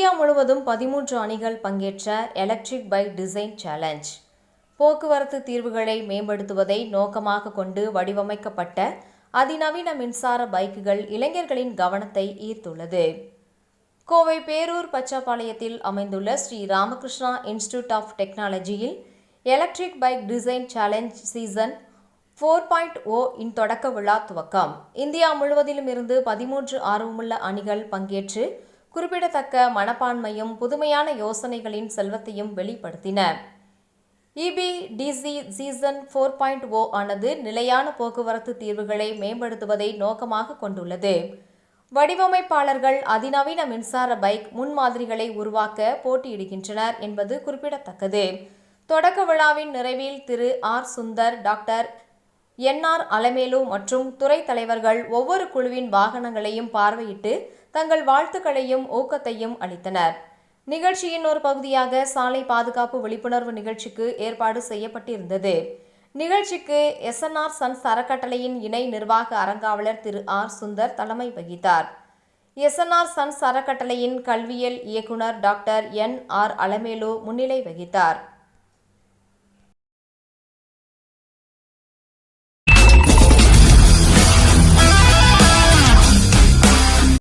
India முழுவதும் 13 அணிகள் பங்கேற்ற எலக்ட்ரிக் பைக் டிசைன் சேலஞ்ச். போக்குவரத்து தீர்வுகளை மேம்படுத்துவதை நோக்கமாக கொண்டு வடிவமைக்கப்பட்ட அதிநவீன மின்சார பைக்குகள் இளைஞர்களின் கவனத்தை ஈர்த்துள்ளது. கோவை பேரூர் பச்சைப்பாளையத்தில் அமைந்துள்ள ஸ்ரீ ராமகிருஷ்ணா இன்ஸ்டிடியூட் ஆஃப் டெக்னாலஜியில் electric bike design challenge season 4.0 இன் தொடக்க விழா துவக்கம். இந்தியா முழுவதிலும் இருந்து 13 ஆர்வமுள்ள அணிகள் பங்கேற்று குறிப்பிடத்தக்க மனப்பான்மையும் புதுமையான யோசனைகளின் செல்வத்தையும் வெளிப்படுத்தின. EBDC சீசன் 4.0 ஆனது நிலையான போக்குவரத்து தீர்வுகளை மேம்படுத்துவதை நோக்கமாக கொண்டுள்ளது. வடிவமைப்பாளர்கள் அதிநவீன மின்சார பைக் முன்மாதிரிகளை உருவாக்க போட்டியிடுகின்றனர் என்பது குறிப்பிடத்தக்கது. தொடக்க விழாவின் நிறைவில் திரு R. Sundar, doctor NR Alamelu மற்றும் துறை தலைவர்கள் ஒவ்வொரு குழுவின் வாகனங்களையும் பார்வையிட்டு தங்கள் வாழ்த்துக்களையும் ஊக்கத்தையும் அளித்தனர். நிகழ்ச்சியின் ஒரு பகுதியாக சாலை பாதுகாப்பு விழிப்புணர்வு நிகழ்ச்சிக்கு ஏற்பாடு செய்யப்பட்டிருந்தது. நிகழ்ச்சிக்கு SNR சன்ஸ் அறக்கட்டளையின் இணை நிர்வாக அறங்காவலர் திரு ஆர். சுந்தர் தலைமை வகித்தார். SNR சன்ஸ் அறக்கட்டளையின் கல்வியியல் இயக்குனர் டாக்டர் NR அலமேலு முன்னிலை வகித்தார்.